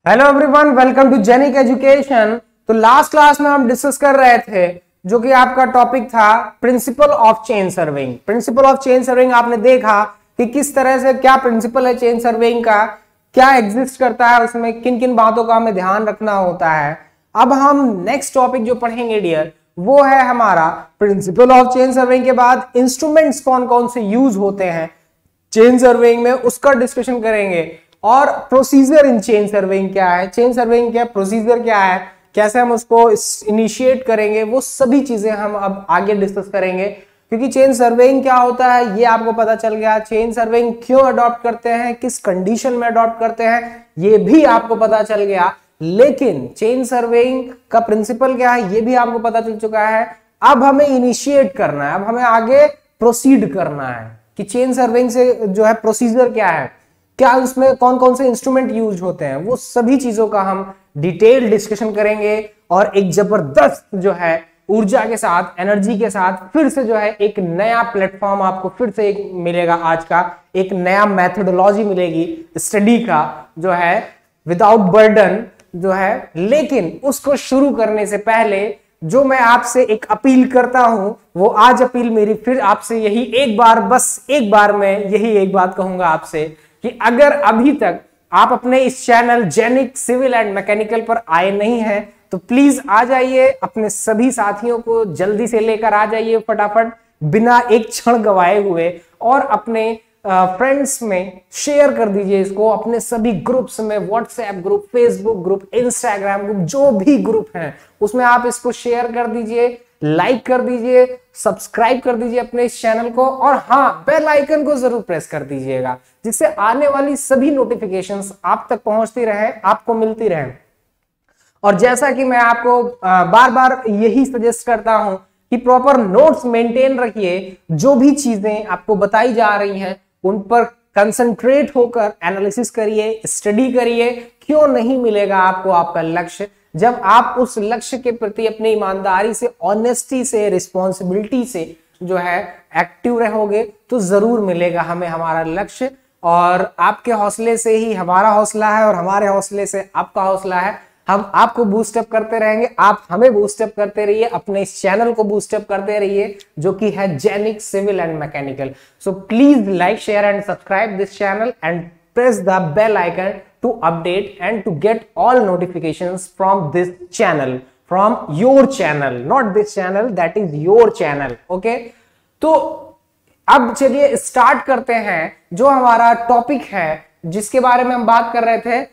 Hello everyone, welcome to Genic education. तो last class में हम डिस्कस कर रहे थे जो कि आपका टॉपिक था principle of chain serving. Principle of chain serving आपने देखा कि किस तरह से क्या प्रिंसिपल है चेन सर्विंग का, क्या एग्जिस्ट करता है, उसमें किन किन बातों का हमें ध्यान रखना होता है। अब हम नेक्स्ट टॉपिक जो पढ़ेंगे डियर, वो है हमारा प्रिंसिपल ऑफ चेन सर्विंग के बाद इंस्ट्रूमेंट्स कौन कौन से यूज होते हैं चेन सर्विंग में, उसका डिस्कशन करेंगे। और प्रोसीजर इन चेन सर्विंग क्या है, चेन सर्विंग क्या प्रोसीजर क्या है, कैसे हम उसको इनिशिएट करेंगे, वो सभी चीजें हम अब आगे डिस्कस करेंगे। क्योंकि चेन सर्विंग क्या होता है ये आपको पता चल गया, चेन सर्विंग क्यों अडॉप्ट करते हैं, किस कंडीशन में अडॉप्ट करते हैं ये भी आपको पता चल गया। लेकिन चेन सर्विंग का प्रिंसिपल क्या है ये भी आपको पता चल चुका है। अब हमें इनिशिएट करना है, अब हमें आगे प्रोसीड करना है कि चेन सर्विंग से जो है प्रोसीजर क्या है, क्या उसमें कौन कौन से इंस्ट्रूमेंट यूज होते हैं, वो सभी चीजों का हम डिटेल डिस्कशन करेंगे। और एक जबरदस्त जो है ऊर्जा के साथ, एनर्जी के साथ फिर से जो है एक नया प्लेटफॉर्म आपको फिर से एक मिलेगा, आज का एक नया मेथोडोलॉजी मिलेगी स्टडी का जो है विदाउट बर्डन जो है। लेकिन उसको शुरू करने से पहले जो मैं आपसे एक अपील करता हूं, वो आज अपील मेरी फिर आपसे यही एक बार, बस एक बार मैं यही एक बात कहूंगा आपसे कि अगर अभी तक आप अपने इस channel Genic civil and mechanical पर आए नहीं हैं तो प्लीज आ जाइए, अपने सभी साथियों को जल्दी से लेकर आ जाइए फटाफट, बिना एक क्षण गवाए हुए, और अपने फ्रेंड्स में शेयर कर दीजिए इसको, अपने सभी ग्रुप्स में, WhatsApp group, Facebook group, Instagram group, जो भी ग्रुप हैं उसमें आप इसको शेयर कर दीजिए, लाइक कर दीजिए, सब्सक्राइब कर दीजिए अपने इस चैनल को, और हाँ बेल आइकन को जरूर प्रेस कर दीजिएगा जिससे आने वाली सभी नोटिफिकेशंस आप तक पहुंचती रहे, आपको मिलती रहे। और जैसा कि मैं आपको बार बार यही सजेस्ट करता हूं कि प्रॉपर नोट्स मेंटेन रखिए, जो भी चीजें आपको बताई जा रही हैं उन पर कंसंट्रेट होकर एनालिसिस करिए, स्टडी करिए। क्यों नहीं मिलेगा आपको आपका लक्ष्य, जब आप उस लक्ष्य के प्रति अपनी ईमानदारी से, ऑनेस्टी से, रिस्पॉन्सिबिलिटी से जो है एक्टिव रहोगे तो जरूर मिलेगा हमें हमारा लक्ष्य। और आपके हौसले से ही हमारा हौसला है और हमारे हौसले से आपका हौसला है। हम आपको बूस्टअप करते रहेंगे, आप हमें बूस्टअप करते रहिए, अपने इस चैनल को बूस्टअप करते रहिए जो कि है Genic civil and mechanical. So please like, share and subscribe this channel and press the bell icon to update and to get all notifications from this channel, from your channel, not this channel, that is your channel. Okay, तो अब चलिए start करते हैं जो हमारा topic है जिसके बारे में हम बात कर रहे थे।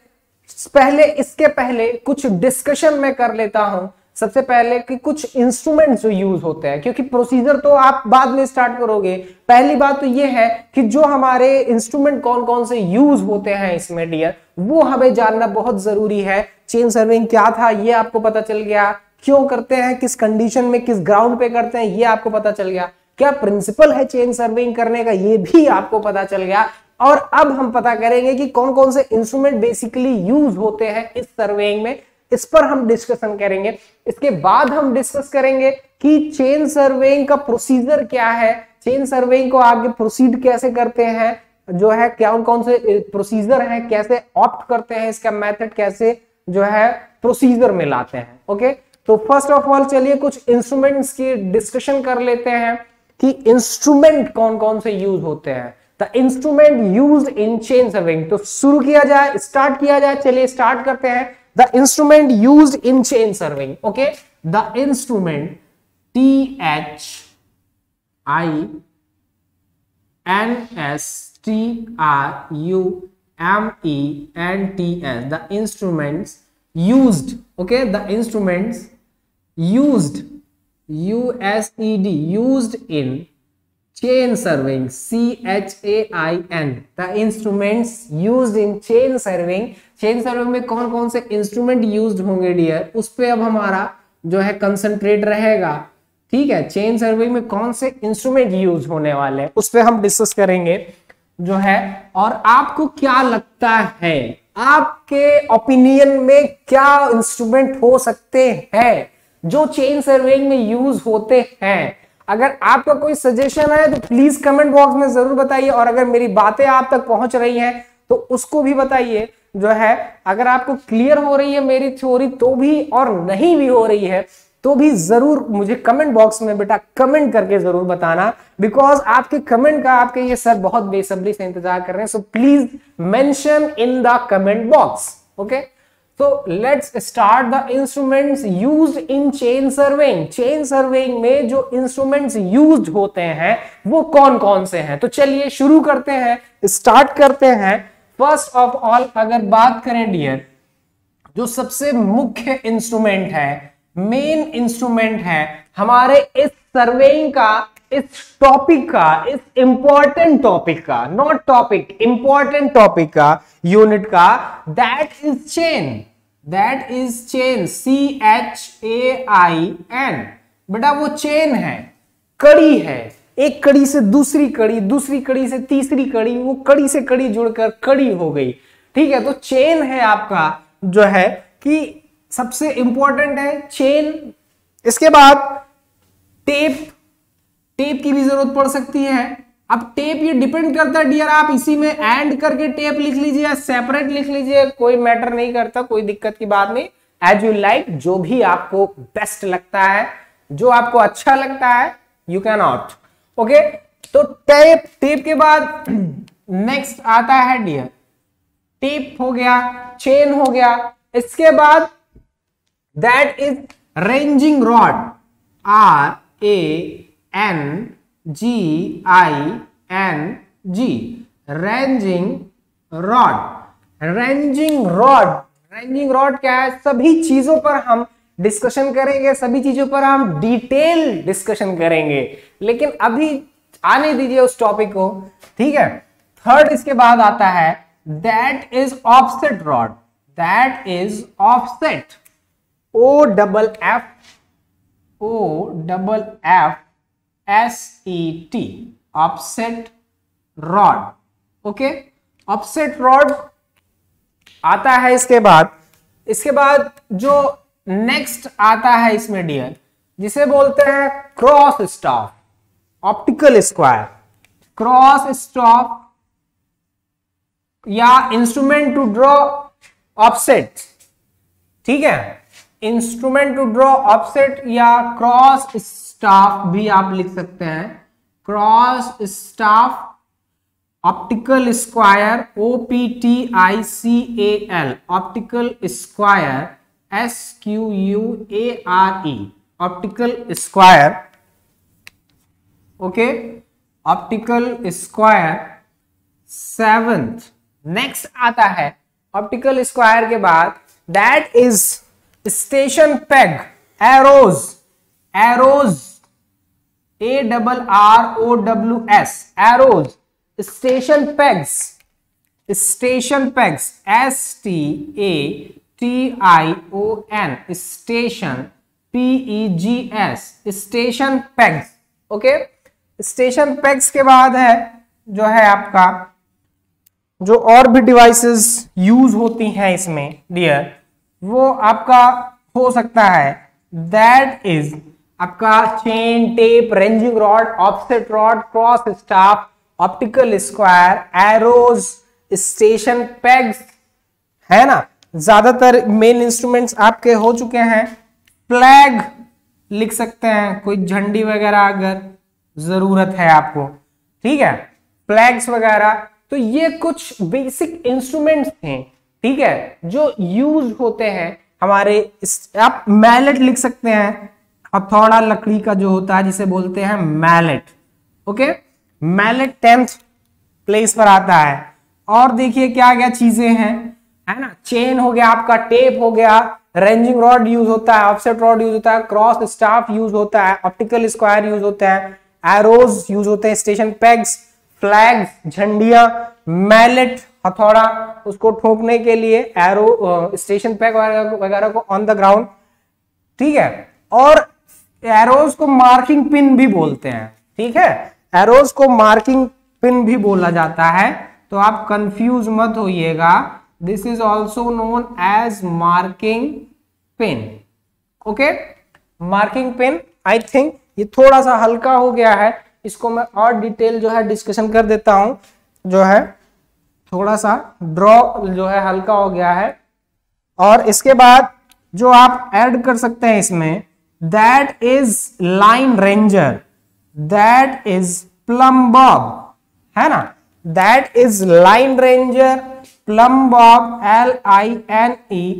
इसके पहले कुछ डिस्कशन में कर लेता हूं सबसे पहले कि कुछ इंस्ट्रूमेंट्स जो यूज होते हैं, क्योंकि प्रोसीजर तो आप बाद में स्टार्ट करोगे। पहली बात तो ये है कि जो हमारे इंस्ट्रूमेंट कौन कौन से यूज होते हैं इसमें डियर, वो हमें जानना बहुत जरूरी है। चेन सर्विंग क्या था ये आपको पता चल गया, क्यों करते हैं, किस कंडीशन में, किस ग्राउंड पे करते हैं ये आपको पता चल गया, क्या प्रिंसिपल है चेन सर्विंग करने का ये भी आपको पता चल गया। और अब हम पता करेंगे कि कौन कौन से इंस्ट्रूमेंट बेसिकली यूज होते हैं इस सर्वेइंग में, इस पर हम डिस्कशन करेंगे। इसके बाद हम डिस्कस करेंगे कि चेन सर्वेइंग का प्रोसीजर क्या है, चेन सर्वेइंग को आगे प्रोसीड कैसे करते हैं, जो है क्या कौन से प्रोसीजर हैं, कैसे ऑप्ट करते हैं, इसका मेथड कैसे जो है प्रोसीजर में लाते हैं। ओके, तो फर्स्ट ऑफ ऑल चलिए कुछ इंस्ट्रूमेंट्स की डिस्कशन कर लेते हैं कि इंस्ट्रूमेंट कौन कौन से यूज होते हैं, the instrument used in chain serving. तो शुरू किया जाए, स्टार्ट किया जाए, चलिए स्टार्ट करते हैं। The instrument used in chain serving. Okay, the instrument instruments, the instruments used, okay, the instruments used, used in chain serving, CHAIN, the instruments used in chain serving। Chain serving में कौन कौन से instrument used होंगे dear, उस पे अब हमारा जो है कंसंट्रेट रहेगा। ठीक है, चेन सर्विंग में कौन से इंस्ट्रूमेंट यूज होने वाले हैं उस पे हम डिस्कस करेंगे जो है। और आपको क्या लगता है, आपके ओपिनियन में क्या इंस्ट्रूमेंट हो सकते हैं जो चेन सर्विंग में यूज होते हैं? अगर आपका कोई सजेशन है तो प्लीज कमेंट बॉक्स में जरूर बताइए, और अगर मेरी बातें आप तक पहुंच रही हैं तो उसको भी बताइए जो है अगर आपको क्लियर हो रही है मेरी थ्योरी तो भी, और नहीं भी हो रही है तो भी जरूर मुझे कमेंट बॉक्स में बेटा कमेंट करके जरूर बताना, बिकॉज आपके कमेंट का आपके ये सर बहुत बेसब्री से इंतजार कर रहे हैं। So please mention in the comment box. Okay, तो let's start the instruments used in chain surveying. Chain surveying में जो इंस्ट्रूमेंट्स यूज्ड होते हैं वो कौन कौन से हैं, तो चलिए शुरू करते हैं, स्टार्ट करते हैं। फर्स्ट ऑफ ऑल अगर बात करें डियर, जो सबसे मुख्य इंस्ट्रूमेंट है, मेन इंस्ट्रूमेंट है हमारे इस सर्वेइंग का, इस टॉपिक का, इस इंपॉर्टेंट टॉपिक का, नॉट टॉपिक, इंपॉर्टेंट टॉपिक का, यूनिट का, that is chain. That is chain, CHAIN। बेटा वो चेन है, कड़ी है, एक कड़ी से दूसरी कड़ी, दूसरी कड़ी से तीसरी कड़ी, वो कड़ी से कड़ी जुड़कर कड़ी हो गई। ठीक है, तो चेन है आपका जो है कि सबसे इंपॉर्टेंट है चेन। इसके बाद टेप, टेप की भी जरूरत पड़ सकती है। अब टेप ये डिपेंड करता है डियर, आप इसी में एंड करके टेप लिख लीजिए या सेपरेट लिख लीजिए, कोई मैटर नहीं करता, कोई दिक्कत की बात नहीं, एज यू लाइक, जो भी आपको बेस्ट लगता है, जो आपको अच्छा लगता है, यू कैन आउट। ओके, तो टेप, टेप के बाद नेक्स्ट आता है डियर, टेप हो गया, चेन हो गया। इसके बाद that is ranging rod, RANGING, ranging rod. Ranging rod, ranging rod क्या है, सभी चीजों पर हम डिस्कशन करेंगे, सभी चीजों पर हम डिटेल डिस्कशन करेंगे, लेकिन अभी आने दीजिए उस टॉपिक को। ठीक है, थर्ड इसके बाद आता है that is offset rod. That is offset, OFFSET, offset rod. Okay, offset rod आता है। इसके बाद जो नेक्स्ट आता है इसमें डियर, जिसे बोलते हैं cross stop, optical square, cross stop या इंस्ट्रूमेंट टू ड्रॉ ऑफसेट। ठीक है, इंस्ट्रूमेंट टू ड्रॉ ऑफसेट या क्रॉस स्टाफ भी आप लिख सकते हैं, cross staff, optical square, OPTICAL, optical square, SQUARE, optical square. Okay, optical square. Seventh next आता है ऑप्टिकल स्क्वायर के बाद, that is station peg, arrows, arrows, ARROWS, arrows, station pegs, station pegs, STATION, station, PEGS, station pegs. Okay, station pegs के बाद है जो है आपका, जो और भी डिवाइसेस यूज होती हैं इसमें डियर, वो आपका हो सकता है, दैट इज आपका chain, tape, ranging rod, offset rod, cross staff, optical square, arrows, station pegs, है ना। ज्यादातर मेन इंस्ट्रूमेंट्स आपके हो चुके हैं। फ्लैग लिख सकते हैं, कोई झंडी वगैरह अगर जरूरत है आपको, ठीक है, फ्लैग्स वगैरह। तो ये कुछ बेसिक इंस्ट्रूमेंट्स थे, ठीक है, जो यूज होते हैं हमारे। आप मैलेट लिख सकते हैं, हथौड़ा लकड़ी का जो होता है जिसे बोलते हैं mallet. Okay, mallet 10th place पर आता है। और देखिए क्या क्या चीजें हैं, है ना। चेन हो गया आपका, टेप हो गया, रेंजिंग रॉड यूज होता है, ऑफसेट रॉड यूज होता है, क्रॉस स्टाफ यूज होता है, ऑप्टिकल स्क्वायर यूज होता है, एरोज यूज होते हैं, स्टेशन पेग्स, फ्लैग्स, झंडियां, मैलेट हथौड़ा उसको ठोकने के लिए, एरो, स्टेशन पेग वगैरह को ऑन द ग्राउंड, ठीक है। और एरोज को मार्किंग पिन भी बोलते हैं, ठीक है, एरोज को मार्किंग पिन भी बोला जाता है, तो आप कंफ्यूज मत होइएगा। This is also known as marking pin. Okay, marking pin. I think ये थोड़ा सा हल्का हो गया है, इसको मैं और डिटेल जो है डिस्कशन कर देता हूं जो है। थोड़ा सा ड्रॉ जो है हल्का हो गया है। और इसके बाद जो आप ऐड कर सकते हैं इसमें, that is line ranger, that is plumb bob, है ना, that is line ranger plumb bob, LINE,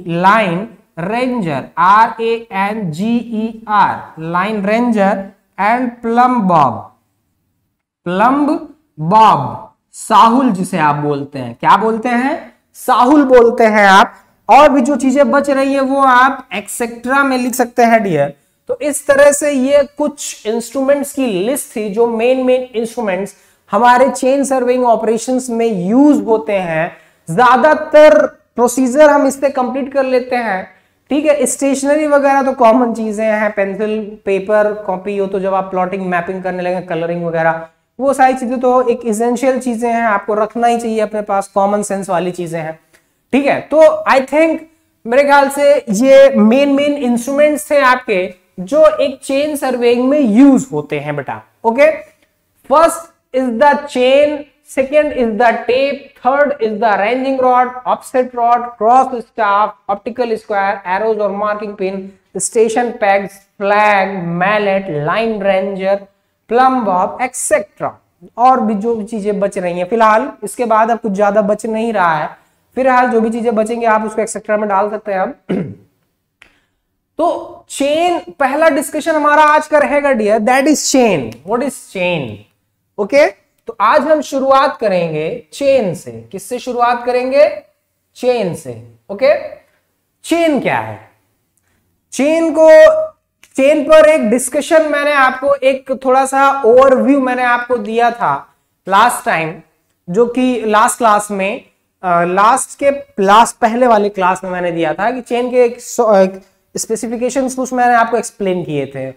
line ranger, RANGER, line ranger and plumb bob, plumb bob, साहुल जिसे आप बोलते हैं, क्या बोलते हैं, साहुल बोलते हैं आप। और भी जो चीजें बच रही है वो आप एक्सेट्रा में लिख सकते हैं डियर। तो इस तरह से ये कुछ इंस्ट्रूमेंट्स की लिस्ट थी जो मेन इंस्ट्रूमेंट्स हमारे चेन सर्विंग ऑपरेशंस में यूज होते हैं। ज्यादातर प्रोसीजर हम इस पे कंप्लीट कर लेते हैं, ठीक है। स्टेशनरी वगैरह तो कॉमन चीजें हैं, पेंसिल, पेपर, कॉपी हो तो जब आप प्लॉटिंग, मैपिंग करने लगे, कलरिंग वगैरह, वो सारी चीजें तो एक इसेंशियल चीजें हैं, आपको रखना ही चाहिए अपने पास, कॉमन सेंस वाली चीजें हैं, ठीक है। तो आई थिंक मेरे ख्याल से ये मेन इंस्ट्रूमेंट्स थे आपके जो एक चेन सर्वेइंग में यूज होते हैं बेटा। Okay, first is the chain, second is the tape, third is the ranging rod, offset rod, cross staff, optical square, arrows और marking pin, station pegs, flag, mallet, line ranger, plumb bob etcetera. और भी जो चीजें बच रही हैं फिलहाल, इसके बाद अब कुछ ज्यादा बच नहीं रहा है, फिलहाल जो भी चीजें बचेंगे आप उसको एक्सेट्रा में डाल सकते हैं हम। तो चेन पहला डिस्कशन हमारा आज का रहेगा dear, that is chain. What is chain? Okay, तो आज हम शुरुआत करेंगे चेन से। किससे शुरुआत करेंगे? चेन से। ओके, चेन क्या है? चेन पर एक डिस्कशन मैंने आपको, एक थोड़ा सा ओवरव्यू मैंने आपको दिया था लास्ट टाइम, जो कि लास्ट क्लास में, पहले वाले क्लास में मैंने दिया था कि चेन के एक स्पेसिफिकेशंस कुछ मैंने आपको एक्सप्लेन किए थे।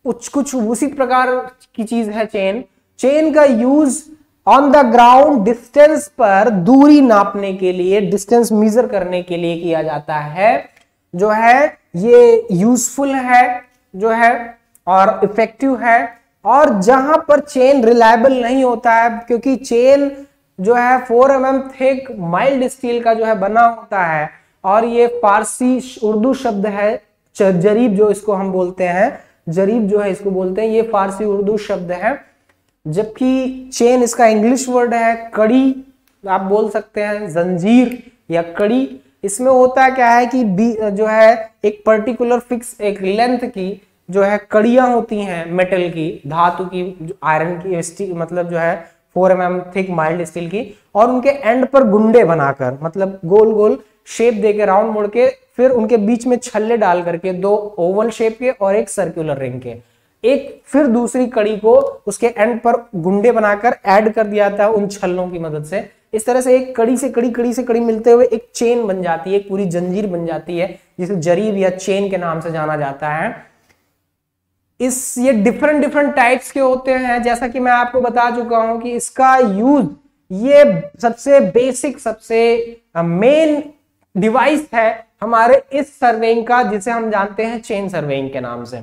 कुछ उसी प्रकार की चीज है चेन। चेन का use on the ground distance पर दूरी नापने के लिए, डिस्टेंस मेजर करने के लिए किया जाता है, जो है ये यूजफुल है जो है और इफेक्टिव है। और जहां पर चेन रिलायबल नहीं होता है, क्योंकि चेन जो है 4 mm थिक माइल्ड स्टील का जो है बना होता है, और ये फारसी उर्दू शब्द है जरीब, जो इसको हम बोलते हैं, जरीब जो है इसको बोलते हैं, ये फारसी उर्दू शब्द है। जबकि चेन इसका इंग्लिश वर्ड है, कड़ी आप बोल सकते हैं, जंजीर या कड़ी। इसमें होता क्या है कि जो है एक पर्टिकुलर फिक्स एक लेंथ की जो है कड़ियां होती हैं, मेटल की, धातु की, आयरन की, स्टील, मतलब जो है 4 mm थिक माइल्ड स्टील की, और उनके एंड पर गुंडे बनाकर, मतलब गोल गोल शेप देके, राउंड मोड़ के, फिर उनके बीच में छल्ले डाल करके, 2 ओवल शेप के और एक सर्कुलर रिंग के, एक फिर दूसरी कड़ी को उसके एंड पर गुंडे बनाकर ऐड कर दिया था उन छल्लों की मदद से। इस तरह से एक कड़ी से कड़ी मिलते हुए एक चेन बन जाती है, एक पूरी जंजीर बन जाती है, जिसे जरीब या चेन के नाम से जाना जाता है। ये डिफरेंट टाइप्स के होते हैं, जैसा कि मैं आपको बता चुका हूं कि इसका यूज, ये सबसे बेसिक, सबसे मेन डिवाइस है हमारे इस सर्वेइंग का, जिसे हम जानते हैं चेन सर्वेइंग के नाम से।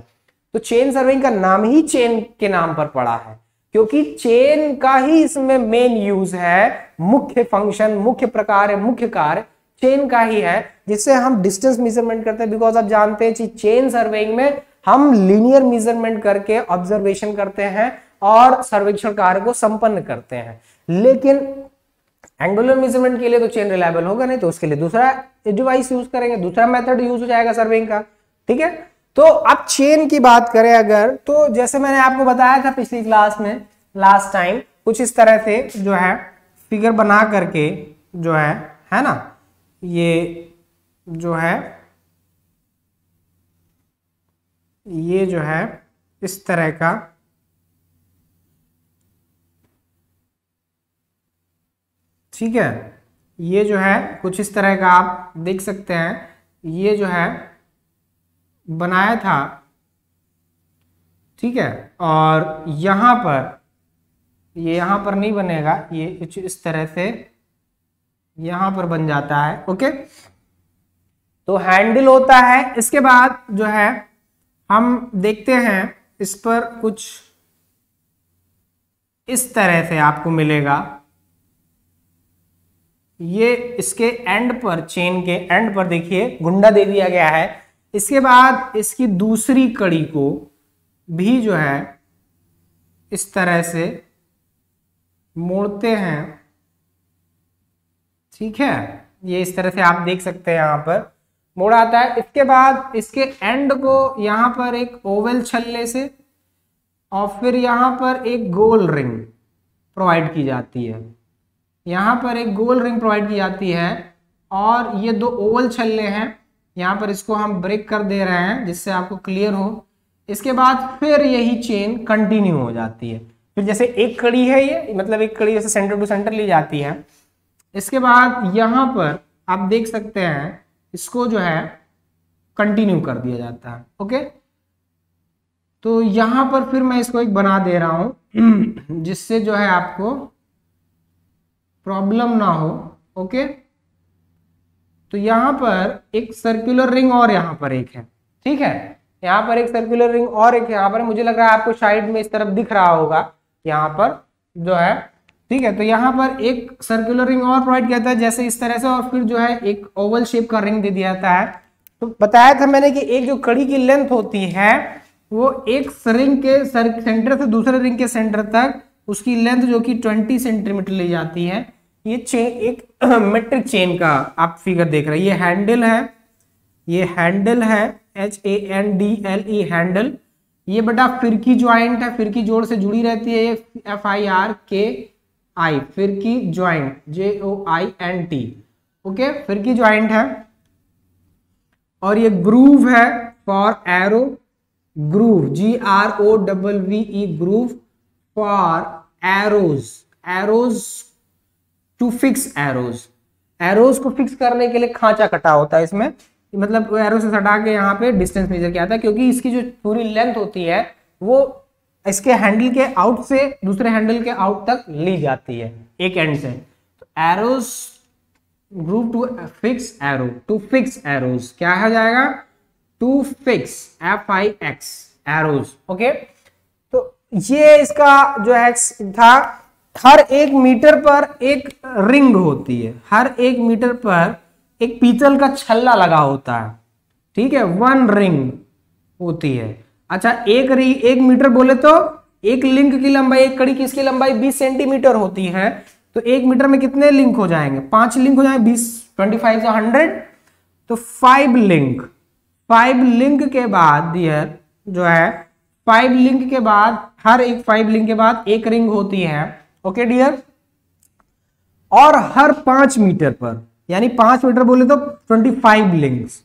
तो चेन सर्वेइंग का नाम ही चेन के नाम पर पड़ा है, क्योंकि चेन का ही इसमें मेन यूज है, मुख्य फंक्शन, मुख्य प्रकार है, मुख्य कार्य चेन का ही है, जिससे हम डिस्टेंस मेजरमेंट करते हैं। बिकॉज आप जानते हैं कि चेन सर्वेइंग में हम लीनियर मेजरमेंट करके ऑब्जर्वेशन करते हैं और सर्वेक्षण कार्य को संपन्न करते हैं, लेकिन एंगुलर मेजरमेंट के लिए तो चेन रिलायबल होगा नहीं, तो उसके लिए दूसरा डिवाइस यूज करेंगे, दूसरा मेथड यूज हो जाएगा सर्वेइंग का, ठीक है। तो अब चेन की बात करें अगर, तो जैसे मैंने आपको बताया था पिछली क्लास में, लास्ट टाइम, कुछ इस तरह से जो है फिगर बना करके जो है ना, ये जो है, ये जो है इस तरह का, ठीक है, ये जो है कुछ इस तरह का आप देख सकते हैं, ये जो है बनाया था, ठीक है। और यहां पर, ये यहां पर नहीं बनेगा, ये कुछ इस तरह से यहां पर बन जाता है, ओके। तो हैंडल होता है। इसके बाद जो है हम देखते हैं, इस पर कुछ इस तरह से आपको मिलेगा, ये इसके एंड पर, चेन के एंड पर देखिए गुंडा दे दिया गया है। इसके बाद इसकी दूसरी कड़ी को भी जो है इस तरह से मोड़ते हैं, ठीक है। ये इस तरह से आप देख सकते हैं यहां पर मोड़ा आता है। इसके बाद इसके एंड को यहां पर एक ओवल छल्ले से और फिर यहां पर एक गोल रिंग प्रोवाइड की जाती है। यहां पर एक गोल रिंग प्रोवाइड की जाती है और ये दो ओवल छल्ले हैं, यहां पर इसको हम ब्रेक कर दे रहे हैं जिससे आपको क्लियर हो। इसके बाद फिर यही चेन कंटिन्यू हो जाती है। फिर जैसे एक कड़ी है ये, मतलब एक कड़ी जैसे सेंटर टू सेंटर ली जाती है। इसके बाद यहां पर आप देख सकते हैं इसको जो है कंटिन्यू कर दिया जाता है। ओके, तो यहां पर फिर मैं इसको एक बना दे रहा हूं जिससे जो है आपको प्रॉब्लम ना हो। ओके, तो यहां पर एक सर्कुलर रिंग और यहां पर एक है, ठीक है। यहां पर एक सर्कुलर रिंग और एक यहां पर, मुझे लग रहा है आपको साइड में इस तरफ दिख रहा होगा यहां पर जो है, ठीक है। तो यहां पर एक सर्कुलर रिंग और प्रोवाइड किया जाता है जैसे इस तरह से, और फिर जो है एक ओवल शेप का रिंग दे दिया जाता है। तो बताया था मैंने कि एक जो कड़ी की लेंथ होती है वो एक रिंग के सेंटर से दूसरे रिंग के सेंटर तक उसकी लेंथ जो कि 20 सेंटीमीटर ली जाती है। ये चेन एक मेट्रिक चेन का आप फिगर देख रहे हैं। ये हैंडल है, ये हैंडल है, HANDLE हैंडल। ये बेटा फिरकी ज्वाइंट है, फिरकी जोड़ से जुड़ी रहती है। ये FIRKI फिरकी ज्वाइंट, JOINT। ओके, फिरकी ज्वाइंट है। और ये ग्रूव है for arrow, groove GROVE groove for arrows, arrows to fix arrows. Arrows को फिक्स करने के लिए खांचा कटा होता है इसमें, मतलब एरो से सटा के यहाँ पे डिस्टेंस मेजर किया जाता है, क्योंकि इसकी जो पूरी लेंथ होती है वो इसके हैंडल के आउट से दूसरे हैंडल के आउट तक ली जाती है एक एंड से। तो arrows groove to fix arrow, to fix arrows क्या हो जाएगा, to fix FIX arrows. Okay, तो ये इसका जो है था। हर 1 मीटर पर एक रिंग होती है, हर 1 मीटर पर एक पीतल का छल्ला लगा होता है, ठीक है। 1 रिंग होती है। अच्छा, एक मीटर बोले तो एक लिंक की लंबाई, एक कड़ी की इसकी लंबाई 20 सेंटीमीटर होती है। तो 1 मीटर में कितने लिंक हो जाएंगे, 5 लिंक हो जाएंगे, 20 25 से 100, तो 5 लिंक। 5 लिंक के बाद डियर जो है 5 लिंक के बाद, हर एक 5 लिंक के बाद एक रिंग होती है। ओके डियर, और हर 5 मीटर पर, यानी 5 मीटर बोले तो 25 लिंक्स।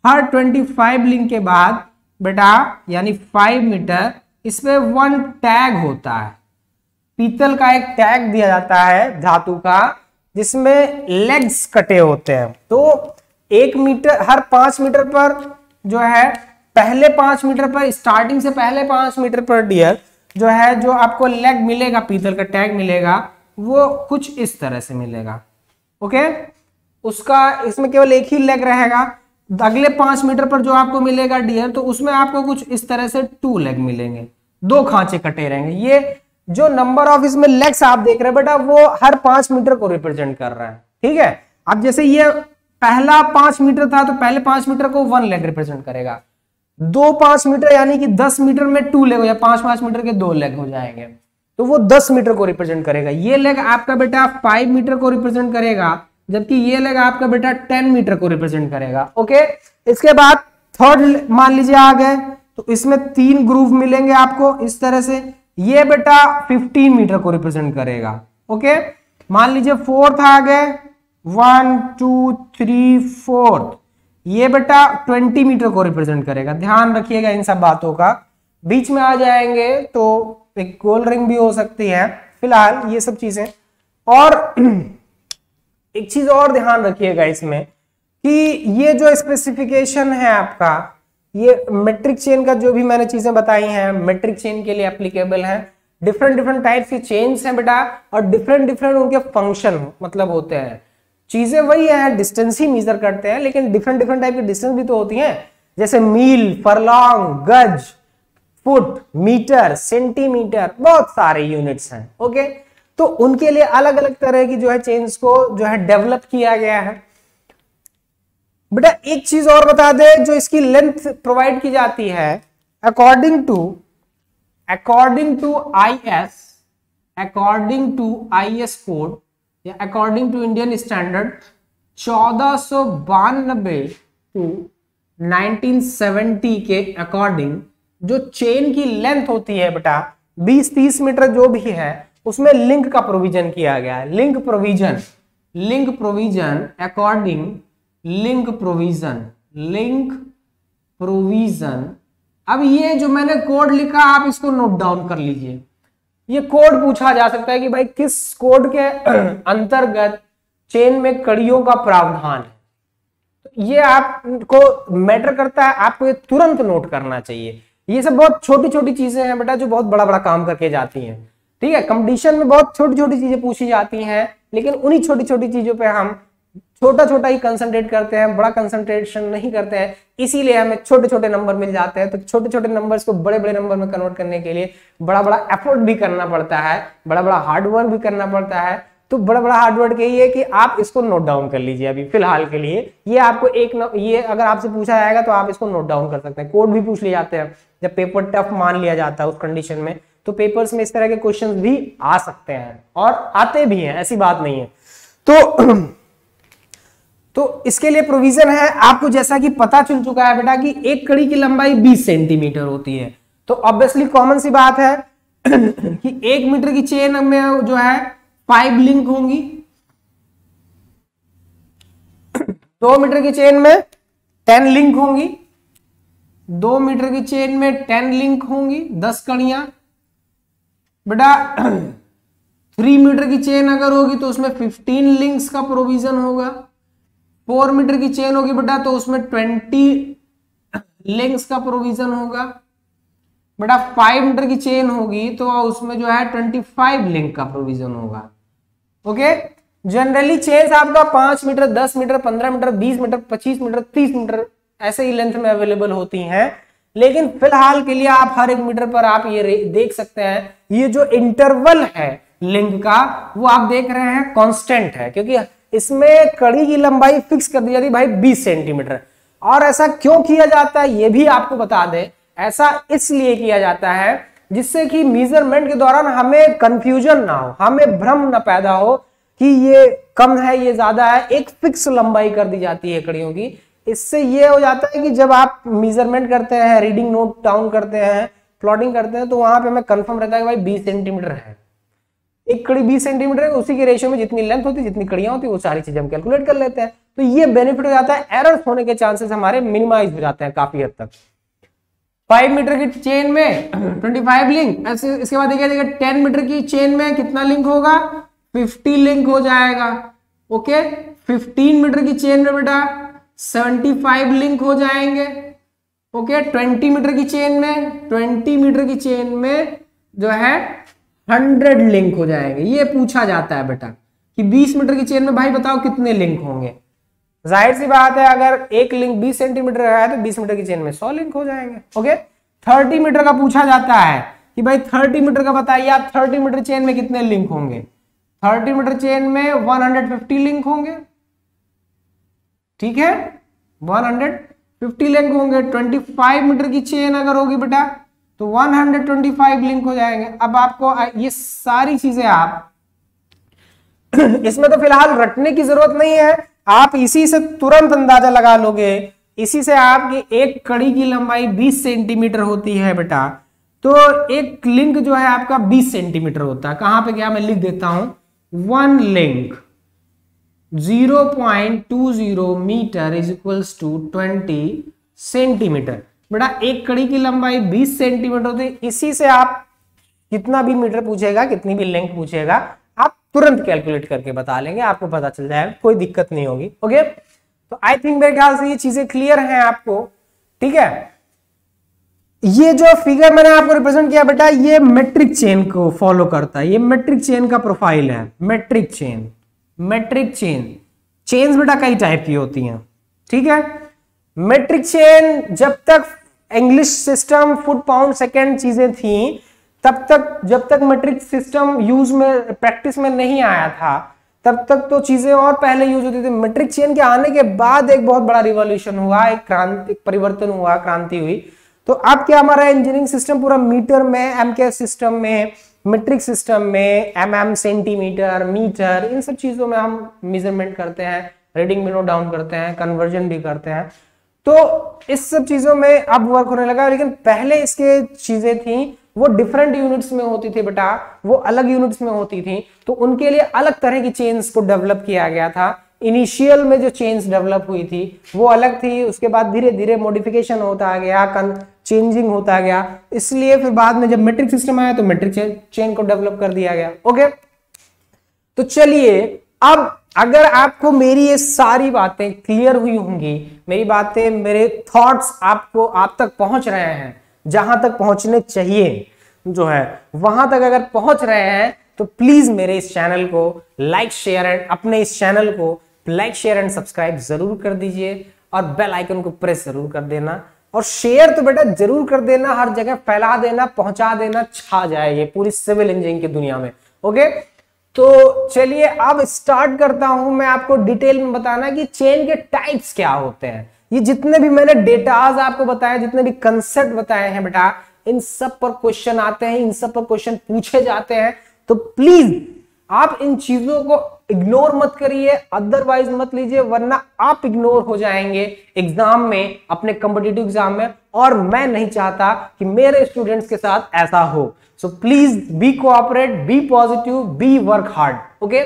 हर 25 लिंक के बाद बेटा यानी 5 मीटर, इसमें 1 टैग होता है। पीतल का एक टैग दिया जाता है धातु का, जिसमें लेग्स कटे होते हैं। तो 1 मीटर, हर 5 मीटर पर जो है, पहले 5 मीटर पर, स्टार्टिंग से पहले 5 मीटर पर डियर जो है, जो आपको लेग मिलेगा, पीतल का टैग मिलेगा, वो कुछ इस तरह से मिलेगा। ओके, उसका इसमें केवल एक ही लेग रहेगा। अगले 5 मीटर पर जो आपको मिलेगा डियर, तो उसमें आपको कुछ इस तरह से 2 लेग मिलेंगे, 2 खांचे कटे रहेंगे। ये जो नंबर ऑफ इसमें लेग्स आप देख रहे हैं बेटा, वो हर 5 मीटर को रिप्रेजेंट कर रहा है, ठीक है। अब जैसे ये पहला 5 मीटर था, तो पहले 5 मीटर को 1 लेग रिप्रेजेंट करेगा। 2 5 मीटर यानी कि 10 मीटर में 2 लेग हो जाए, 5 मीटर के 2 लेग हो जाएंगे, तो वो 10 मीटर को रिप्रेजेंट करेगा। ये लेग आपका बेटा 5 मीटर को रिप्रेजेंट करेगा, जबकि ये लेग आपका बेटा 10 मीटर को रिप्रेजेंट करेगा। ओके, इसके बाद थर्ड मान लीजिए आ गए, तो इसमें 3 ग्रूव मिलेंगे आपको इस तरह से। ये बेटा 15 मीटर को रिप्रेजेंट करेगा। ओके, मान लीजिए फोर्थ आ गए, 1 2 3 4, ये बेटा 20 मीटर को रिप्रेजेंट करेगा। ध्यान रखिएगा इन सब बातों का। बीच में आ जाएंगे तो एक गोल रिंग भी हो सकती है। फिलहाल ये सब चीजें, और एक चीज और ध्यान रखिएगा इसमें कि ये जो स्पेसिफिकेशन है आपका, ये मेट्रिक चेन का जो भी मैंने चीजें बताई हैं, मेट्रिक चेन के लिए एप्लीकेबल है। डिफरेंट टाइप्स की चेन्स हैं बेटा, और डिफरेंट उनके फंक्शन मतलब होते हैं। चीजें वही है, डिस्टेंस ही मेजर करते हैं, लेकिन डिफरेंट टाइप की डिस्टेंस भी तो होती हैं, जैसे मील, फरलॉन्ग, गज, फुट, मीटर, सेंटीमीटर, बहुत सारे यूनिट्स हैं। ओके, तो उनके लिए अलग अलग तरह की जो है चेन्स को जो है डेवलप किया गया है। बेटा एक चीज और बता दे, जो इसकी लेंथ प्रोवाइड की जाती है अकॉर्डिंग टू आईएस कोड या according to Indian standard 1492 to 1970 के अकॉर्डिंग जो चेन की लेंथ होती है बेटा 20-30 मीटर जो भी है, उसमें लिंक का प्रोविजन किया गया है। Link provision according link provision. अब ये जो मैंने कोड लिखा आप इसको नोट डाउन कर लीजिए। ये कोड पूछा जा सकता है कि भाई किस कोड के अंतर्गत चेन में कड़ियों का प्रावधान है, तो ये आपको मैटर करता है, आपको ये तुरंत नोट करना चाहिए। ये सब बहुत छोटी छोटी चीजें हैं बेटा जो बहुत बड़ा बड़ा काम करके जाती हैं। ठीक है, कंपटीशन में बहुत छोटी छोटी चीजें पूछी जाती हैं, लेकिन उन्हीं छोटी छोटी चीजों पे हम छोटा छोटा ही कंसंट्रेट करते हैं, बड़ा कंसंट्रेशन नहीं करते हैं, इसीलिए हमें छोटे छोटे नंबर मिल जाते हैं। तो छोटे छोटे नंबर्स को बड़े बड़े नंबर में कन्वर्ट करने के लिए बड़ा बड़ा एफर्ट भी करना पड़ता है, बड़ा बड़ा हार्डवर्क भी करना पड़ता है। तो बड़ा बड़ा हार्डवर्क यही है कि आप इसको नोट डाउन कर लीजिए अभी फिलहाल के लिए। ये आपको ये अगर आपसे पूछा जाएगा तो आप इसको नोट डाउन कर सकते हैं। कोड भी पूछ लिए जाते हैं जब पेपर टफ मान लिया जाता है उस कंडीशन में, तो पेपर्स में इस तरह के क्वेश्चन भी आ सकते हैं और आते भी हैं, ऐसी बात नहीं है। तो इसके लिए प्रोविजन है आपको, जैसा कि पता चल चुका है बेटा कि एक कड़ी की लंबाई 20 सेंटीमीटर होती है। तो ऑब्वियसली कॉमन सी बात है कि 1 मीटर की चेन में जो है 5 लिंक होंगी, 2 मीटर की चेन में 10 लिंक होंगी, 2 मीटर की चेन में 10 लिंक होंगी, 10 कड़ियां। बेटा 3 मीटर की चेन अगर होगी तो उसमें 15 लिंक्स का प्रोविजन होगा। 4 मीटर की चेन होगी बेटा तो उसमें 20 लिंक्स का प्रोविजन होगा। बेटा 5 मीटर की चेन होगी तो उसमें जो है 25 लिंक का प्रोविजन होगा। ओके, जनरली चेन्स आपका 5 metre, 10 metre, 15 metre, 20 metre, 25 metre, 30 metre ऐसे ही लेंथ में अवेलेबल होती हैं। लेकिन फिलहाल के लिए आप हर 1 मीटर पर आप ये देख सकते हैं, ये जो इंटरवल है लिंक का वो आप देख रहे हैं कांस्टेंट है, क्योंकि इसमें कड़ी की लंबाई फिक्स कर दी जाती है भाई 20 सेंटीमीटर। और ऐसा क्यों किया जाता है ये भी आपको बता दें, ऐसा इसलिए किया जाता है जिससे कि मेजरमेंट के दौरान हमें कंफ्यूजन ना हो, हमें भ्रम ना पैदा हो कि ये कम है ये ज्यादा है। एक फिक्स लंबाई कर दी जाती है कड़ियों की। इससे ये हो जाता है कि जब आप मेजरमेंट करते हैं, रीडिंग नोट डाउन करते हैं, प्लॉटिंग करते हैं, तो वहां पे हमें कंफर्म रहता है कि भाई 20 सेंटीमीटर है। एक कड़ी 20 सेंटीमीटर है, उसी के रेशियो में जितनी लेंथ होती है, जितनी कड़ियां होती है, वो सारी चीजें हम कैलकुलेट कर लेते हैं। तो ये बेनिफिट हो जाता है, एरर्स होने के चांसेस हमारे मिनिमाइज हो जाते हैं काफी हद तक। 5 मीटर की चेन में 25 लिंक, इसके बाद देखिए 10 मीटर की चेन में कितना लिंक होगा, 50 लिंक हो जाएगा। ओके, 15 मीटर की चेन में बेटा 75 लिंक हो जाएंगे। ओके, 20 मीटर की चेन में जो है 100 लिंक हो जाएंगे। ये पूछा जाता है बेटा कि 20 मीटर की चेन में भाई बताओ कितने लिंक होंगे। जाहिर सी बात है, अगर एक लिंक 20 सेंटीमीटर है तो 20 मीटर की चेन में 100 लिंक हो जाएंगे। ओके, 30 मीटर का पूछा जाता है कि भाई 30 मीटर का बताइए आप, 30 मीटर चेन में कितने लिंक होंगे। 30 मीटर चेन में 150 लिंक होंगे। ठीक है, 150 लिंक होंगे। 25 मीटर की चेन अगर होगी बेटा तो 125 लिंक हो जाएंगे। अब आपको ये सारी चीजें आप इसमें तो फिलहाल रटने की जरूरत नहीं है, आप इसी से तुरंत अंदाजा लगा लोगे। इसी से आपकी एक कड़ी की लंबाई 20 सेंटीमीटर होती है बेटा, तो एक लिंक जो है आपका 20 सेंटीमीटर होता है। कहां पे गया, मैं लिख देता हूं, 1 link 0.20 metre is equals to 20 centimetre. बेटा एक कड़ी की लंबाई 20 सेंटीमीटर होती है। इसी से आप कितना भी मीटर पूछेगा, कितनी भी लेंथ पूछेगा, आप तुरंत कैलकुलेट करके बता लेंगे, आपको पता चल जाएगा, कोई दिक्कत नहीं होगी। ओके, तो आई थिंक मेरे ख्याल से ये चीजें क्लियर हैं आपको। ठीक है, ये जो फिगर मैंने आपको रिप्रेजेंट किया बेटा, ये मेट्रिक चेन को फॉलो करता है। ये मेट्रिक चेन का प्रोफाइल है। मेट्रिक चेन बेटा कई टाइप की होती हैं। ठीक है, मेट्रिक चेन जब तक English system, foot, pound, second चीजें थी, तब तक जब तक मीट्रिक सिस्टम यूज में प्रैक्टिस में नहीं आया था तब तक तो चीजें और पहले यूज होती थी। मीट्रिक चेन के आने के बाद एक बहुत बड़ा रिवॉल्यूशन हुआ, एक परिवर्तन हुआ, क्रांति हुई। तो अब क्या हमारा इंजीनियरिंग सिस्टम पूरा मीटर में, एमकेएस सिस्टम में, मीट्रिक सिस्टम में एमएम, सेंटीमीटर, मीटर, इन सब चीजों में हम मेजरमेंट करते हैं, रीडिंग भी नोट डाउन करते हैं, कन्वर्जन भी करते हैं। तो इस सब चीजों में अब वर्क होने लगा। लेकिन पहले इसके चीजें थी वो डिफरेंट यूनिट्स में होती थी बेटा, वो अलग यूनिट्स में होती थी, तो उनके लिए अलग तरह की चेन्स को डेवलप किया गया था। इनिशियल में जो चेन्स डेवलप हुई थी वो अलग थी, उसके बाद धीरे धीरे मॉडिफिकेशन होता गया, चेंजिंग होता गया, इसलिए फिर बाद में जब मीट्रिक सिस्टम आया तो मीट्रिक चेन को डेवलप कर दिया गया। ओके, तो चलिए अब अगर आपको मेरी ये सारी बातें क्लियर हुई होंगी, मेरी बातें, मेरे थॉट्स आपको आप तक पहुंच रहे हैं, जहां तक पहुंचने चाहिए जो है वहां तक अगर पहुंच रहे हैं, तो प्लीज मेरे इस चैनल को लाइक शेयर एंड अपने इस चैनल को लाइक शेयर एंड सब्सक्राइब जरूर कर दीजिए और बेल आइकन को प्रेस जरूर कर देना। और शेयर तो बेटा जरूर कर देना, हर जगह फैला देना, पहुंचा देना, छा जाए ये पूरी सिविल इंजीनियरिंग की दुनिया में। ओके, तो चलिए अब स्टार्ट करता हूं मैं आपको डिटेल में बताना कि चेन के टाइप्स क्या होते हैं। ये जितने भी मैंने डेटाज आपको बताए, जितने भी कंसेप्ट बताए हैं बेटा, इन सब पर क्वेश्चन आते हैं, इन सब पर क्वेश्चन पूछे जाते हैं। तो प्लीज आप इन चीजों को इग्नोर मत करिए, अदरवाइज मत लीजिए, वरना आप इग्नोर हो जाएंगे एग्जाम में, अपने कॉम्पिटिटिव एग्जाम में, और मैं नहीं चाहता कि मेरे स्टूडेंट्स के साथ ऐसा हो। So please be cooperate, be positive, be work hard. Okay,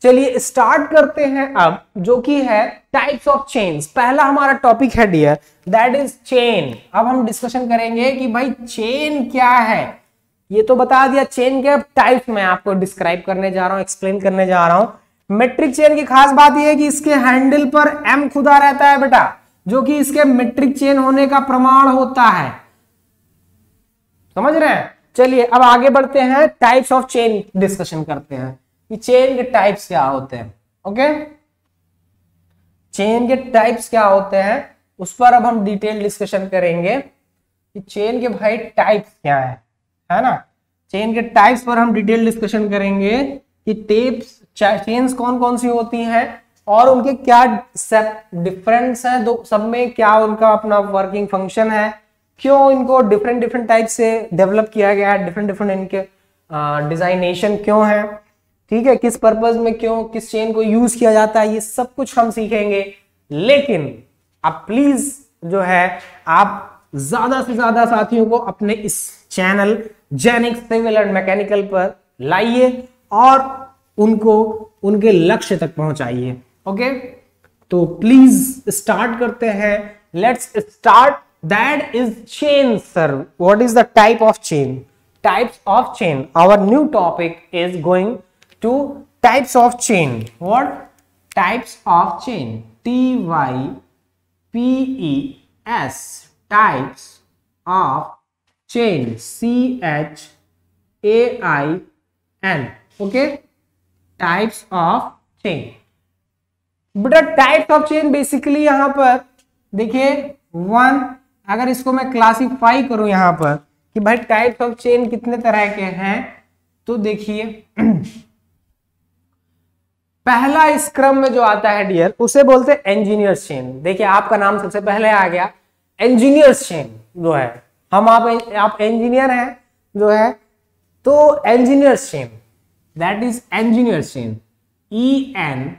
चलिए स्टार्ट करते हैं अब, जो कि है टाइप्स ऑफ चेन्स। पहला हमारा टॉपिक है डियर, दैट इज चेन। अब हम डिस्कशन करेंगे कि भाई चेन क्या है। ये तो बता दिया चेन के, अब टाइप्स मैं आपको डिस्क्राइब करने जा रहा हूं, एक्सप्लेन करने जा रहा हूं। मेट्रिक चेन की खास बात यह है कि इसके हैंडल पर एम खुदा रहता है बेटा, जो कि इसके मेट्रिक चेन होने का प्रमाण होता है। समझ रहे हैं? चलिए अब आगे बढ़ते हैं, टाइप्स ऑफ चेन डिस्कशन करते हैं कि चेन के टाइप्स क्या होते हैं। ओके, चेन के टाइप्स क्या होते हैं उस पर अब हम डिटेल डिस्कशन करेंगे कि चेन के भाई टाइप्स क्या है ना। चेन के टाइप्स पर हम डिटेल डिस्कशन करेंगे कि टेप्स चेन्स कौन कौन सी होती हैं और उनके क्या डिफरेंस है, दो सब में क्या उनका अपना वर्किंग फंक्शन है, क्यों इनको डिफरेंट डिफरेंट टाइप से डेवलप किया गया है, डिफरेंट डिफरेंट इनके डिजाइनेशन क्यों है, ठीक है, किस पर्पज में क्यों किस चेन को यूज किया जाता है, ये सब कुछ हम सीखेंगे। लेकिन आप प्लीज जो है आप ज्यादा से ज्यादा साथियों को अपने इस channel Genic civil and mechanical पर लाइए और उनको उनके लक्ष्य तक पहुंचाइए। ओके, तो प्लीज स्टार्ट करते हैं। Let's start. That is chain sir. What is the type of chain? Types of chain. Our new topic is going to types of chain. What? Types of chain. TYPES। Types of chain. CHAIN। Okay, types of chain. बेटा types of chain basically यहां पर देखिए one, अगर इसको मैं classify करूं यहां पर कि भाई टाइप्स ऑफ चेन कितने तरह के हैं, तो देखिए पहला इस क्रम में जो आता है डियर उसे बोलते हैं इंजीनियर्स चेन। देखिए आपका नाम सबसे पहले आ गया, इंजीनियर्स चेन जो है, हम आप इंजीनियर हैं जो है, तो engineers chain, that is engineers chain. ENGINEERS,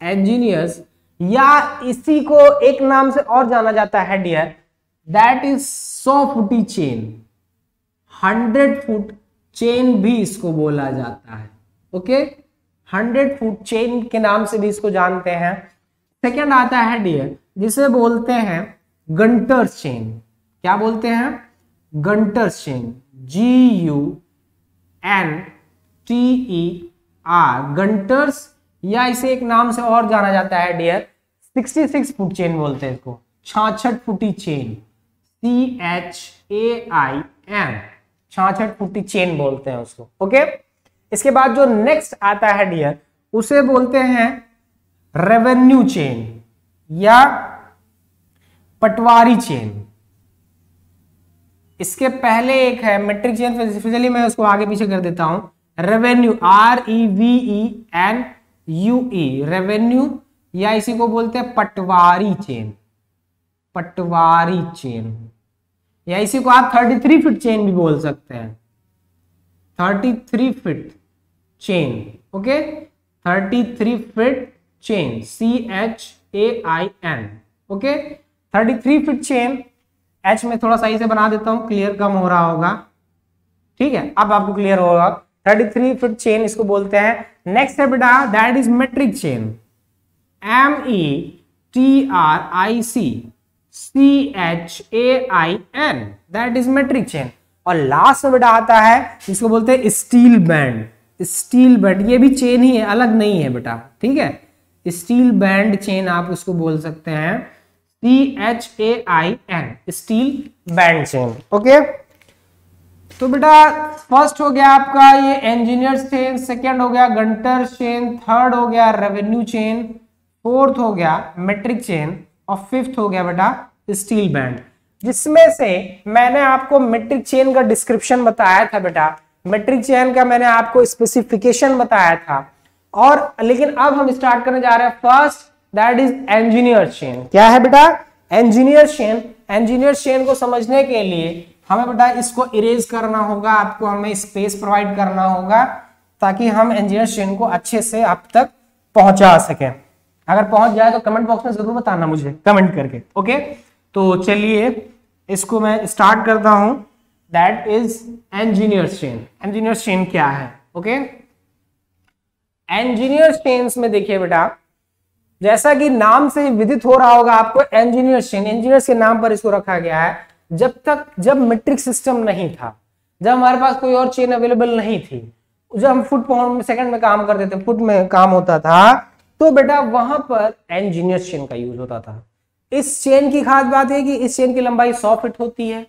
engineers, या इसी को एक नाम से और जाना जाता है डियर, दैट इज 100 फुटी चेन। 100 फुट चेन भी इसको बोला जाता है। ओके, 100 फुट चेन के नाम से भी इसको जानते हैं। सेकंड आता है डियर जिसे बोलते हैं गंटर्स चेन। क्या बोलते हैं? गंटर्स चेन। GUNTER, गंटर्स, या इसे एक नाम से और जाना जाता है डियर 66 फुट चेन बोलते हैं इसको, 66 फुटी चेन। CHAIN, 66 फुटी चेन बोलते हैं उसको। ओके, इसके बाद जो नेक्स्ट आता है डियर उसे बोलते हैं रेवेन्यू चेन, या पटवारी चेन। इसके पहले एक है मेट्रिक चेन, फिजिकली मैं उसको आगे पीछे कर देता हूं। रेवेन्यू, REVENUE, रेवेन्यू, या इसी को बोलते हैं पटवारी चेन, पटवारी चेन, या इसी को आप 33 फीट चेन भी बोल सकते हैं, 33 feet chain. Okay, 33 feet chain, CHAIN। Okay, 33 feet chain. H में थोड़ा सही से बना देता हूं, क्लियर कम हो रहा होगा, ठीक है, अब आपको क्लियर होगा। 33 फीट चेन इसको बोलते हैं। नेक्स्ट है बेटा, that is metric chain, METRICCHAIN, that is metric chain. और लास्ट में बेटा आता है जिसको बोलते हैं स्टील बैंड। स्टील बैंड ये भी चेन ही है, अलग नहीं है बेटा, ठीक है। स्टील बैंड चेन आप उसको बोल सकते हैं, CHAIN, steel band chain. Okay, तो बेटा फर्स्ट हो गया आपका ये इंजीनियर्स चेन, सेकंड हो गया गंटर चेन, थर्ड हो गया रेवेन्यू चेन, फोर्थ हो गया मेट्रिक चेन, और फिफ्थ हो गया बेटा स्टील बैंड। जिसमें से मैंने आपको मेट्रिक चेन का डिस्क्रिप्शन बताया था बेटा, मेट्रिक चेन का मैंने आपको स्पेसिफिकेशन बताया था, और लेकिन अब हम स्टार्ट करने जा रहे हैं first, that is engineer chain. क्या है बेटा? Engineer chain. इंजीनियर चेन को समझने के लिए हमें बेटा इसको इरेज करना होगा, आपको हमें स्पेस प्रोवाइड करना होगा ताकि हम इंजीनियर चेन को अच्छे से आप तक पहुंचा सकें। अगर पहुंच जाए तो कमेंट बॉक्स में जरूर बताना मुझे कमेंट करके। ओके, तो चलिए इसको मैं स्टार्ट करता हूं। That is engineer chain. Engineer chain क्या है? ओके, इंजीनियर चेन्स में देखिए बेटा, जैसा कि नाम से विदित हो रहा होगा आपको, इंजीनियर चेन, इंजीनियर्स के नाम पर इसको रखा गया है। जब मीट्रिक सिस्टम नहीं था, जब हमारे पास कोई और चेन अवेलेबल नहीं थी, जब हम फुट पाउंड सेकंड में काम करते थे, फुट में काम होता था, तो बेटा वहां पर इंजीनियर चेन का यूज होता था। इस चेन की खास बात है कि इस चेन की लंबाई 100 फीट होती है,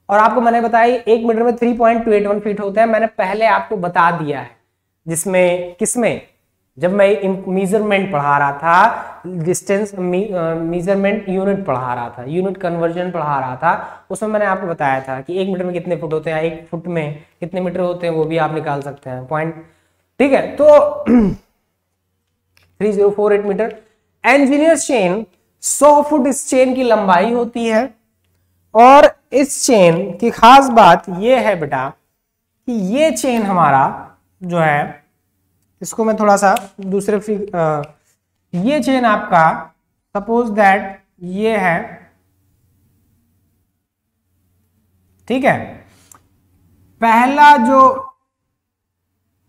और आपको मैंने बताया 1 मीटर में 3.281 फीट होता है। मैंने पहले आपको बता दिया है, जिसमें किसमें, जब मैं मेजरमेंट पढ़ा रहा था, डिस्टेंस मेजरमेंट यूनिट पढ़ा रहा था, यूनिट कन्वर्जन पढ़ा रहा था, उसमें मैंने आपको बताया था कि 1 मीटर में कितने फुट होते हैं, 1 फुट में कितने मीटर होते हैं, वो भी आप निकाल सकते हैं पॉइंट, ठीक है। तो 3048 मीटर। इंजीनियर चेन 100 फुट इस चेन की लंबाई होती है, और इस चेन की खास बात यह है बेटा कि ये चेन हमारा जो है, इसको मैं थोड़ा सा दूसरे ये चेन आपका, सपोज दैट ये है, ठीक है, पहला जो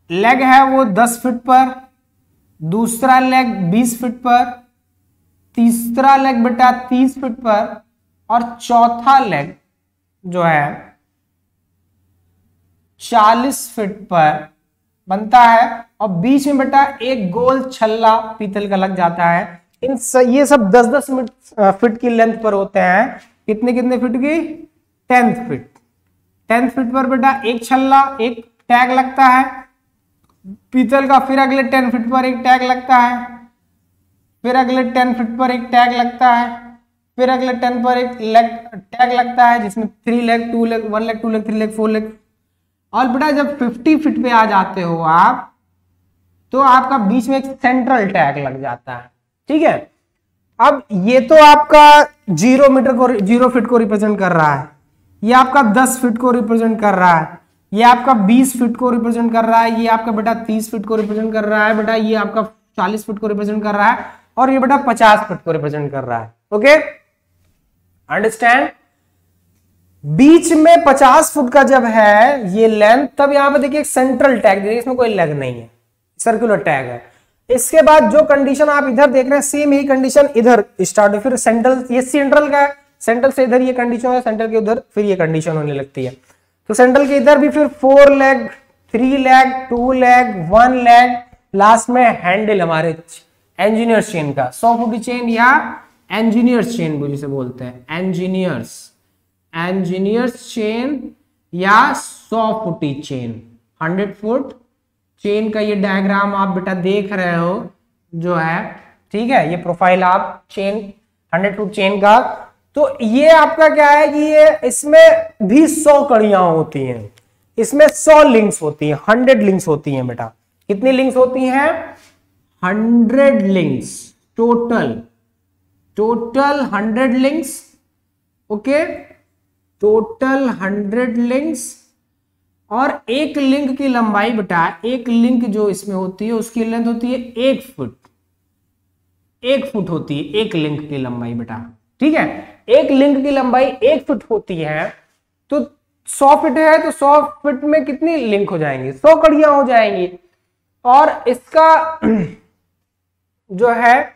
लेग है वो 10 फीट पर, दूसरा लेग 20 फीट पर, तीसरा लेग बेटा 30 फीट पर, और चौथा लेग जो है 40 फीट पर बनता है, और बीच में बेटा एक गोल छल्ला पीतल का लग जाता है। ये सब 10-10 फीट की लेंथ पर होते हैं। कितने कितने फीट की? 10 फीट। 10 फीट पर बेटा एक छल्ला, एक टैग लगता है पीतल का, फिर अगले 10 फीट पर एक टैग लगता है, फिर अगले 10 फीट पर एक टैग लगता है, फिर अगले 10 पर एक लेग टैग लगता है, जिसमें 3 leg, 2 leg, 1 leg, 2 leg, 3 leg, 4 leg. और बेटा जब 50 फीट पे आ जाते हो आप, तो आपका बीच में एक सेंट्रल टैग लग जाता है, ठीक है। अब ये तो आपका 0 फीट को रिप्रेजेंट कर रहा है, ये आपका 10 फीट को रिप्रेजेंट कर रहा है, ये आपका 20 फीट को रिप्रेजेंट कर रहा है, ये आपका बेटा 30 फीट को रिप्रेजेंट कर रहा है, बेटा ये आपका 40 फीट को रिप्रेजेंट कर रहा है, और ये बेटा 50 फीट को रिप्रेजेंट कर रहा है। Okay, understand? बीच में 50 फुट का जब है ये लेंथ, तब यहां पे देखिए एक सेंट्रल टैग, देखिए इसमें कोई लेग नहीं है, सर्कुलर टैग है। इसके बाद जो कंडीशन आप इधर देख रहे हैं, सेम ही कंडीशन इधर स्टार्ट हो, फिर सेंट्रल, ये सेंट्रल का है, सेंट्रल से इधर ये कंडीशन है, सेंट्रल के उधर फिर ये कंडीशन होने लगती है। तो सेंट्रल के इधर भी फिर 4 leg, 3 leg, 2 leg, 1 leg, last में हैंडल हमारे इंजीनियर चेन का 100 फुट चेन, या इंजीनियर चेन जिसे बोलते हैं, इंजीनियर्स चेन या 100 फुटी चेन, 100 फुट चेन का ये डायग्राम आप बेटा देख रहे हो जो है, ठीक है। ये प्रोफाइल आप चेन 100 फुट चेन का तो ये आपका क्या है कि ये इसमें भी 100 कड़ियां होती हैं, इसमें 100 लिंक्स होती हैं, 100 लिंक्स होती हैं बेटा। कितनी लिंक्स होती हैं? 100 links total 100 links. Okay, total 100 links. और एक लिंक की लंबाई बेटा, एक लिंक जो इसमें होती है उसकी लेंथ होती है 1 फुट। 1 फुट होती है एक लिंक की लंबाई बेटा, ठीक है। एक लिंक की लंबाई 1 फुट होती है, तो 100 फीट है तो 100 फीट में कितनी लिंक हो जाएंगी? 100 कड़ियां हो जाएंगी। और इसका जो है,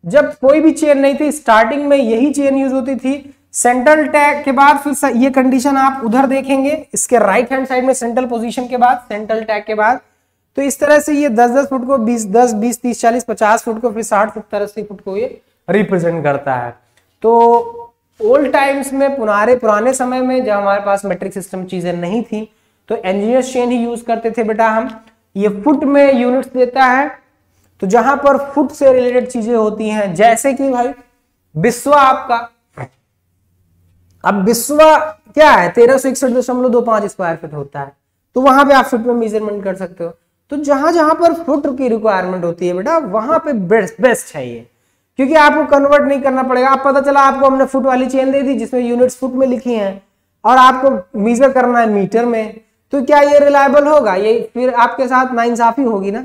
जब कोई भी चेन नहीं थी, स्टार्टिंग में यही चेन यूज होती थी। सेंट्रल टैग के बाद फिर ये कंडीशन आप उधर देखेंगे, इसके राइट हैंड साइड में सेंट्रल पोजीशन के बाद, सेंट्रल टैग के बाद। तो इस तरह से ये 10-10 फुट को 10, 20, 30, 40, 50 फुट को, फिर 60 फुट 80 फुट को ये रिप्रेजेंट करता है। तो ओल्ड टाइम्स में, पुराने समय में, जब हमारे पास मेट्रिक सिस्टम चीजें नहीं थी, तो इंजीनियर्स चेन ही यूज करते थे बेटा हम। ये फुट में यूनिट्स देता है, तो जहां पर फुट से रिलेटेड चीजें होती हैं, जैसे कि भाई बिस्वा आपका, अब बिस्वा क्या है? 1361.25 स्क्वायर फीट होता है, तो वहां पे आप फुट में मेजरमेंट कर सकते हो। तो जहां जहां पर फुट की रिक्वायरमेंट होती है बेटा, वहां पे बेस्ट है ये, क्योंकि आपको कन्वर्ट नहीं करना पड़ेगा। आप पता चला आपको हमने फुट वाली चेन दे दी जिसमें यूनिट्स फुट में लिखी हैं, और आपको मेजर करना है मीटर में, तो क्या ये रिलायबल होगा? ये फिर आपके साथ नाइंसाफी होगी ना।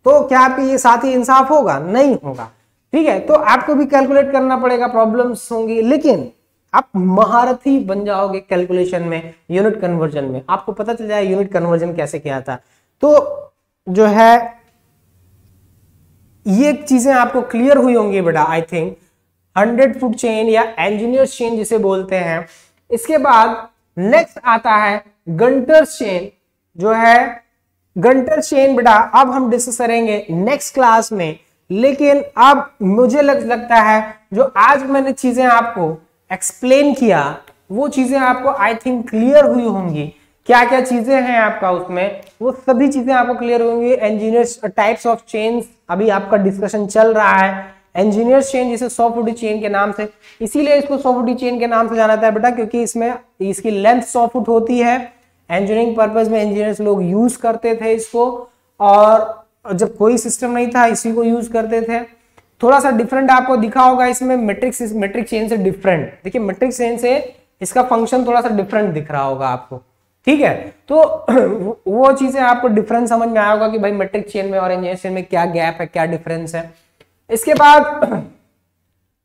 तो क्या आपके ये साथ ही इंसाफ होगा? नहीं होगा, ठीक है। तो आपको भी कैलकुलेट करना पड़ेगा, प्रॉब्लम्स होंगी, लेकिन आप महारथी बन जाओगे कैलकुलेशन में, यूनिट कन्वर्जन में। आपको पता चल जाए यूनिट कन्वर्जन कैसे किया था। तो जो है ये चीजें आपको क्लियर हुई होंगी बेटा, आई थिंक। 100 फुट चेन या इंजीनियर्स चेन जिसे बोलते हैं। इसके बाद नेक्स्ट आता है गंटर्स चेन, जो है गंटर्स चेन बेटा अब हम डिस्कस करेंगे नेक्स्ट क्लास में। लेकिन अब मुझे लगता है जो आज मैंने चीजें आपको एक्सप्लेन किया, वो चीजें आपको आई थिंक क्लियर हुई होंगी। क्या क्या चीजें हैं आपका उसमें, वो सभी चीजें आपको क्लियर होंगी। इंजीनियर्स टाइप्स ऑफ चेन्स अभी आपका डिस्कशन चल रहा है। इंजीनियर्स चेन जिसे 100 फुटी चेन के नाम से, इसीलिए इसको 100 फुटी चेन के नाम से जाना जाता है बेटा, क्योंकि इसमें इसकी लेंथ 100 फुट होती है। इंजीनियरिंग पर्पज में इंजीनियर्स लोग यूज करते थे इसको, और जब कोई सिस्टम नहीं था इसी को यूज करते थे। थोड़ा सा डिफरेंट आपको दिखा होगा इसमें मेट्रिक चेन से डिफरेंट। देखिए मेट्रिक चेन से इसका फंक्शन थोड़ा सा डिफरेंट दिख रहा होगा आपको, ठीक है। तो वो चीजें आपको डिफरेंस समझ में आया होगा कि भाई मेट्रिक चेन में और इंजीनियरिंग चेन में क्या गैप है, क्या डिफरेंस है। इसके बाद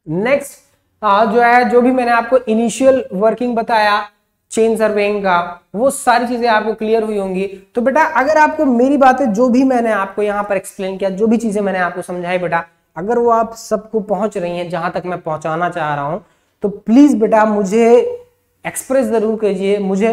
नेक्स्ट जो है, जो भी मैंने आपको इनिशियल वर्किंग बताया चेन सर्वेइंग का, वो सारी चीजें आपको क्लियर हुई होंगी। तो बेटा अगर आपको मेरी बातें, जो भी मैंने आपको यहाँ पर एक्सप्लेन किया, जो भी चीजें मैंने आपको समझाई बेटा, अगर वो आप सबको पहुंच रही हैं जहां तक मैं पहुंचाना चाह रहा हूं, तो प्लीज बेटा मुझे एक्सप्रेस जरूर कीजिए, मुझे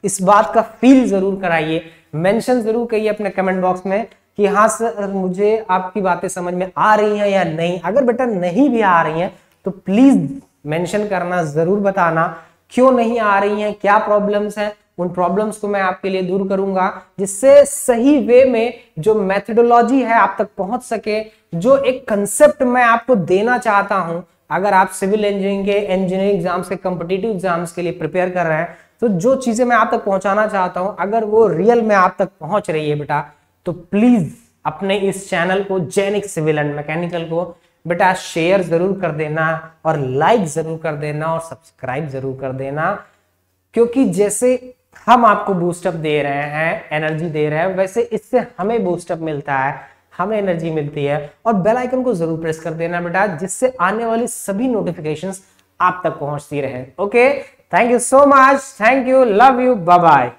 इस बात का फील जरूर कराइए, मेंशन जरूर करिए अपने कमेंट बॉक्स में कि हाँ सर मुझे आपकी बातें समझ में आ रही हैं या नहीं। अगर बेटा नहीं भी आ रही हैं तो प्लीज मेंशन करना, जरूर बताना क्यों नहीं आ रही हैं, क्या प्रॉब्लम्स हैं। उन प्रॉब्लम्स को मैं आपके लिए दूर करूंगा, जिससे सही वे में जो मेथडोलॉजी है आप तक पहुंच सके, जो एक कंसेप्ट मैं आपको देना चाहता हूं। अगर आप सिविल इंजीनियरिंग के इंजीनियरिंग एग्जाम्स के कॉम्पिटिटिव एग्जाम्स के लिए प्रिपेयर कर रहे हैं, तो जो चीजें मैं आप तक पहुंचाना चाहता हूं, अगर वो रियल में आप तक पहुंच रही है बेटा, तो प्लीज अपने इस चैनल को जैनिक सिविल एंड मैकेनिकल को बेटा शेयर जरूर कर देना, और लाइक जरूर कर देना, और सब्सक्राइब जरूर कर देना। क्योंकि जैसे हम आपको बूस्टअप दे रहे हैं, एनर्जी दे रहे हैं, वैसे इससे हमें बूस्टअप मिलता है, हमें एनर्जी मिलती है। और बेल आइकन को जरूर प्रेस कर देना बेटा, जिससे आने वाली सभी नोटिफिकेशंस आप तक पहुंचती रहे। Okay, thank you so much, thank you, love you, bye bye.